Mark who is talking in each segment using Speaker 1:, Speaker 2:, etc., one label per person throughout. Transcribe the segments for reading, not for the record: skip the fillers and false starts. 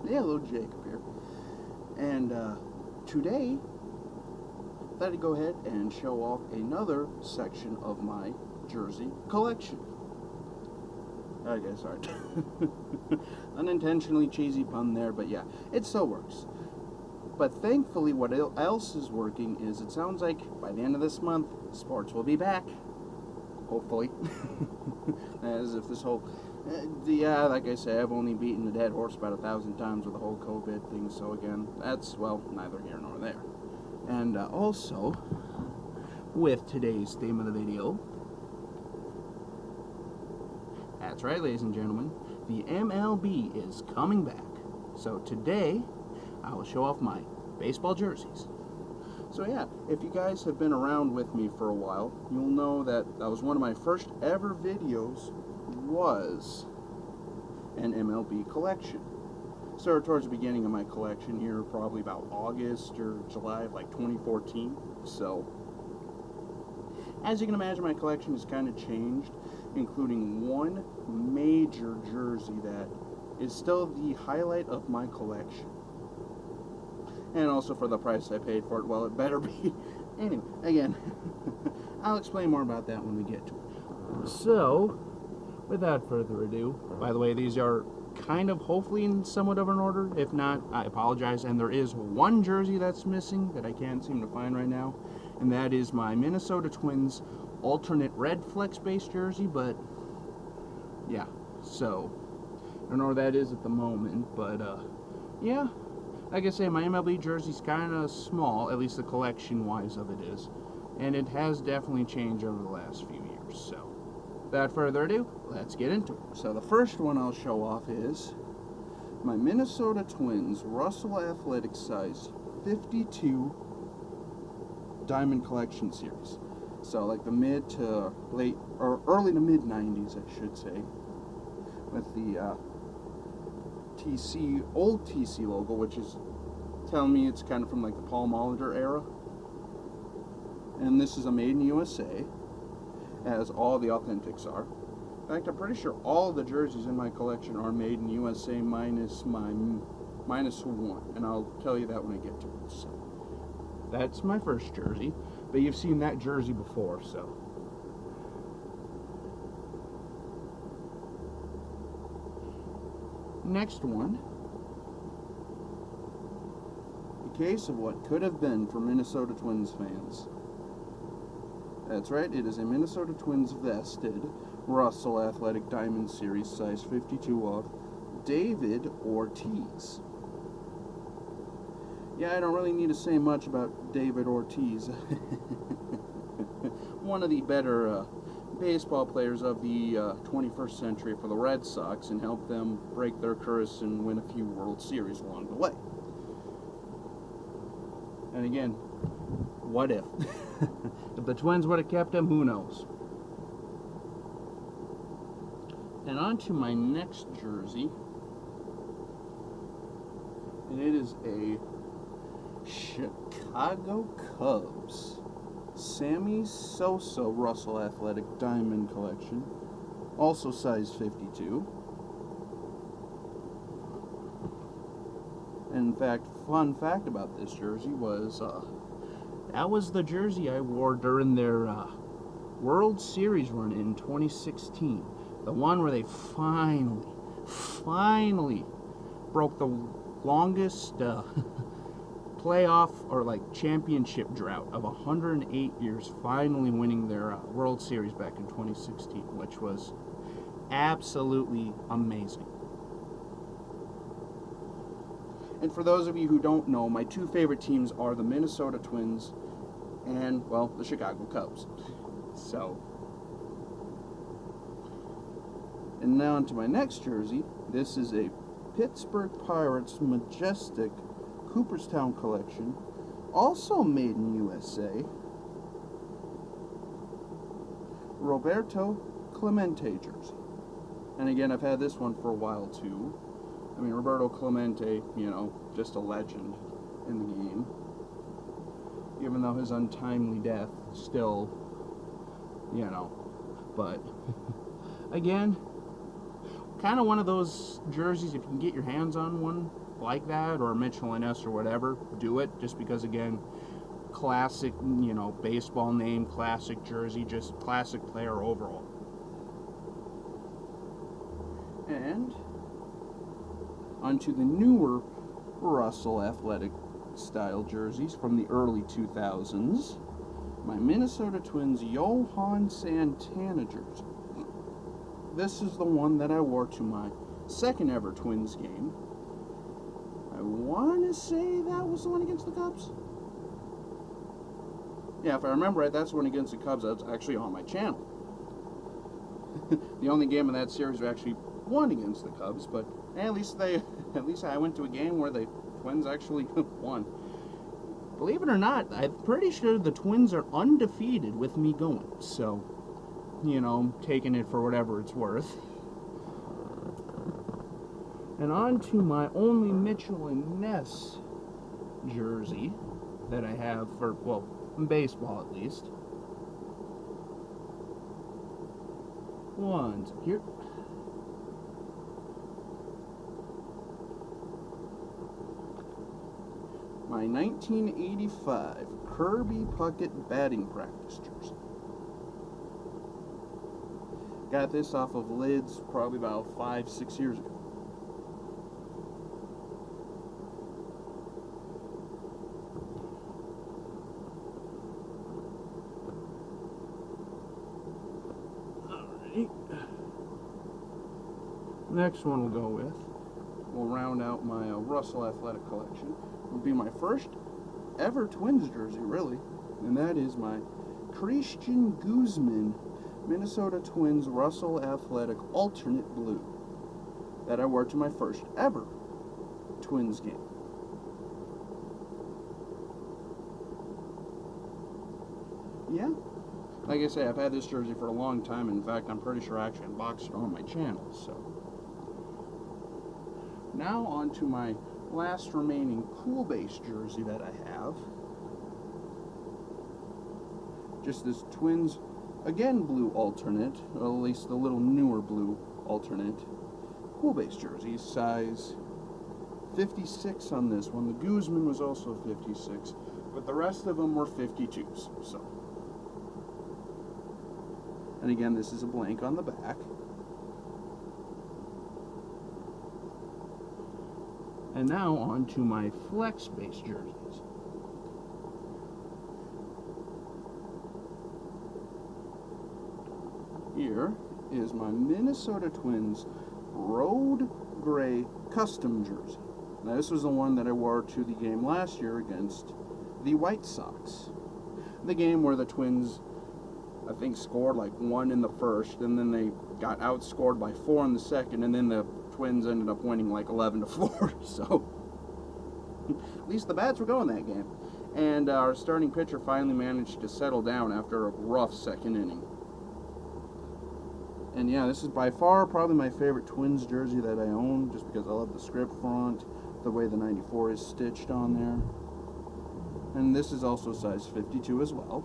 Speaker 1: Yeah, little Jacob here. And today, I thought I'd go ahead and show off another section of my jersey collection. Okay, sorry. Unintentionally cheesy pun there, but yeah, it still works. But thankfully, what else is working is it sounds like by the end of this month, sports will be back. Hopefully. As if this whole... yeah, like I say, I've only beaten the dead horse about 1,000 times with the whole COVID thing, so again, that's, well, neither here nor there. And also, with today's theme of the video, that's right, ladies and gentlemen, the MLB is coming back. So today, I will show off my baseball jerseys. So yeah, if you guys have been around with me for a while, you'll know that was one of my first ever videos was an MLB collection. Started towards the beginning of my collection here, probably about August or July of like 2014. So, as you can imagine, my collection has kind of changed, including one major jersey that is still the highlight of my collection. And also for the price I paid for it, well, it better be. Anyway, again, I'll explain more about that when we get to it. So, without further ado, by the way, these are kind of hopefully in somewhat of an order. If not, I apologize. And there is one jersey that's missing that I can't seem to find right now, and that is my Minnesota Twins alternate red flex base jersey. But yeah, so I don't know where that is at the moment, but yeah, like I say, my MLB jersey's kind of small, at least the collection wise of it is, and it has definitely changed over the last few years. So without further ado, let's get into it. So the first one I'll show off is my Minnesota Twins Russell Athletic size 52 Diamond Collection Series. So like the mid to late, or early to mid 90s, I should say, with the old TC logo, which is telling me it's kind of from like the Paul Molitor era. And this is a made in USA, as all the authentics are. In fact, I'm pretty sure all the jerseys in my collection are made in USA minus one, and I'll tell you that when I get to it. So that's my first jersey, but you've seen that jersey before, so. Next one, the case of what could have been for Minnesota Twins fans. That's right, it is a Minnesota Twins vested Russell Athletic Diamond Series size 52 of David Ortiz. Yeah, I don't really need to say much about David Ortiz. One of the better baseball players of the 21st century for the Red Sox, and helped them break their curse and win a few World Series along the way. And again, what if? If the Twins would have kept him, who knows? And on to my next jersey. And it is a Chicago Cubs Sammy Sosa Russell Athletic Diamond Collection. Also size 52. In fact, fun fact about this jersey was that was the jersey I wore during their World Series run in 2016. The one where they finally broke the longest playoff or like championship drought of 108 years, finally winning their World Series back in 2016, which was absolutely amazing. And for those of you who don't know, my two favorite teams are the Minnesota Twins and, well, the Chicago Cubs. So, and now onto my next jersey. This is a Pittsburgh Pirates Majestic Cooperstown Collection, also made in USA. Roberto Clemente jersey. And again, I've had this one for a while too. I mean, Roberto Clemente, you know, just a legend in the game. Even though his untimely death still, you know, but again, kind of one of those jerseys, if you can get your hands on one like that, or Mitchell and S or whatever, do it, just because, again, classic, baseball name, classic jersey, just classic player overall. And onto the newer Russell Athletic style jerseys from the early 2000s. My Minnesota Twins Johan Santana jersey. This is the one that I wore to my second ever Twins game. I want to say that was the one against the Cubs. Yeah, if I remember right, that's the one against the Cubs. That's actually on my channel. The only game in that series we actually won against the Cubs, but at least I went to a game where the Twins actually won. Believe it or not, I'm pretty sure the Twins are undefeated with me going. So, taking it for whatever it's worth. And on to my only Mitchell and Ness jersey that I have for, baseball at least. One's here. My 1985 Kirby Puckett batting practice jersey. Got this off of Lids probably about 5-6 years ago. Alright. Next one we'll go with. We'll round out my Russell Athletic collection. Will be my first ever Twins jersey, really, and that is my Christian Guzman Minnesota Twins Russell Athletic alternate blue that I wore to my first ever Twins game. Yeah, like I say, I've had this jersey for a long time. In fact, I'm pretty sure I actually unboxed it on my channel. So now on to my last remaining cool base jersey that I have. Just this Twins, again, blue alternate, or at least the little newer blue alternate. Cool base jersey, size 56 on this one. The Guzman was also 56, but the rest of them were 52s. So, and again, this is a blank on the back. And now on to my flex base jerseys. Here is my Minnesota Twins Road Gray Custom jersey. Now this was the one that I wore to the game last year against the White Sox. The game where the Twins, I think, scored like 1 in the first, and then they got outscored by 4 in the second, and then the Twins ended up winning like 11-4. So at least the bats were going that game. And our starting pitcher finally managed to settle down after a rough second inning. And yeah, this is by far probably my favorite Twins jersey that I own, just because I love the script font, the way the 94 is stitched on there. And this is also size 52 as well.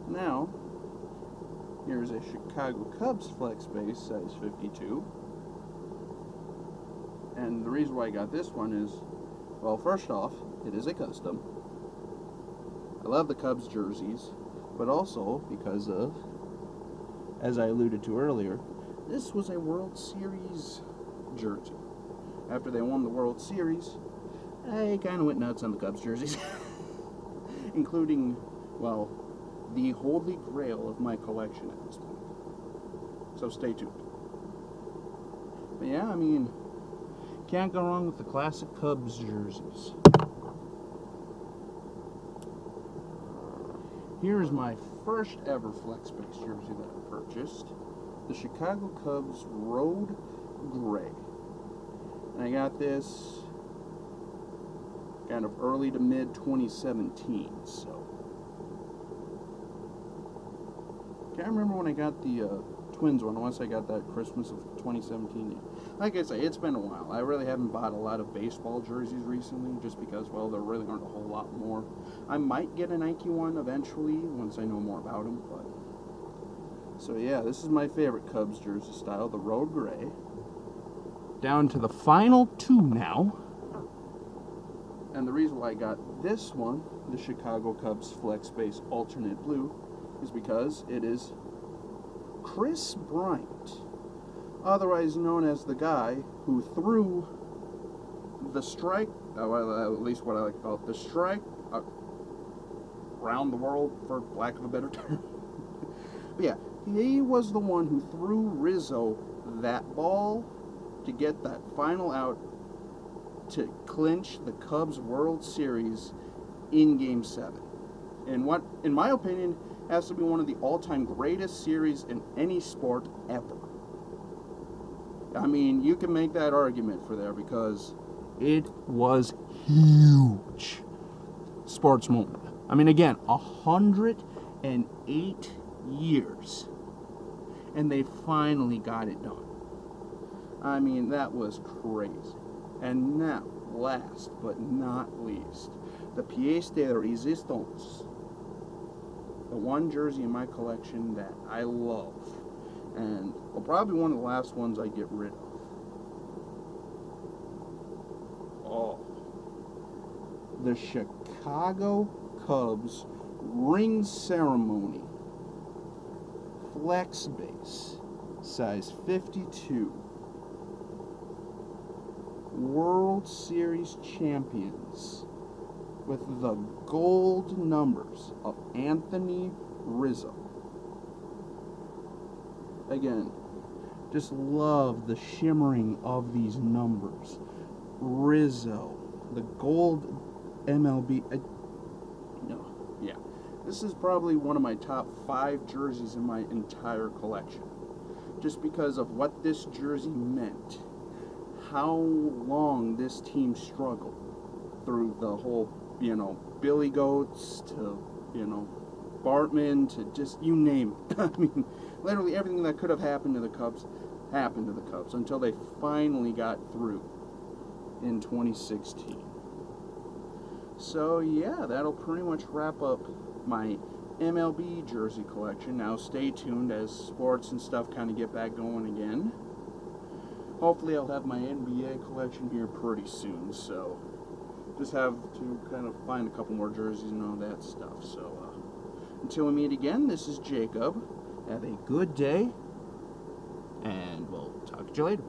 Speaker 1: Now, here's a Chicago Cubs flex base, size 52. And the reason why I got this one is, well, first off, it is a custom. I love the Cubs jerseys, but also because of, as I alluded to earlier, this was a World Series jersey. After they won the World Series, I kind of went nuts on the Cubs jerseys. Including, well, the holy grail of my collection at this point. So stay tuned. But yeah, I mean, can't go wrong with the classic Cubs jerseys. Here's my first ever flex base jersey that I purchased. The Chicago Cubs Road Gray. And I got this kind of early to mid 2017, so can't remember when I got the Twins one, unless I got that Christmas of 2017. Like I say, it's been a while. I really haven't bought a lot of baseball jerseys recently, just because, well, there really aren't a whole lot more. I might get a Nike one eventually, once I know more about them, but... So yeah, this is my favorite Cubs jersey style, the Road Gray. Down to the final two now. And the reason why I got this one, the Chicago Cubs Flex Base Alternate Blue, is because it is Chris Bryant, otherwise known as the guy who threw the strike, well, at least what I like to call it, the strike around the world, for lack of a better term. But yeah, he was the one who threw Rizzo that ball to get that final out to clinch the Cubs World Series in Game 7. And what, in my opinion, has to be one of the all-time greatest series in any sport ever. I mean, you can make that argument for there because it was huge sports moment. I mean, again, 108 years, and they finally got it done. I mean, that was crazy. And now, last but not least, the pièce de résistance. The one jersey in my collection that I love, and will probably one of the last ones I get rid of. Oh, the Chicago Cubs ring ceremony flex base, size 52, World Series champions, with the gold numbers of Anthony Rizzo. Again, just love the shimmering of these numbers. Rizzo, the gold MLB. Yeah. This is probably one of my top 5 jerseys in my entire collection. Just because of what this jersey meant. How long this team struggled through the whole, Billy Goats to, Bartman to just, you name it. I mean, literally everything that could have happened to the Cubs happened to the Cubs until they finally got through in 2016. So, yeah, that'll pretty much wrap up my MLB jersey collection. Now, stay tuned as sports and stuff kind of get back going again. Hopefully, I'll have my NBA collection here pretty soon, so just have to kind of find a couple more jerseys and all that stuff. So, until we meet again, this is Jacob. Have a good day, and we'll talk to you later.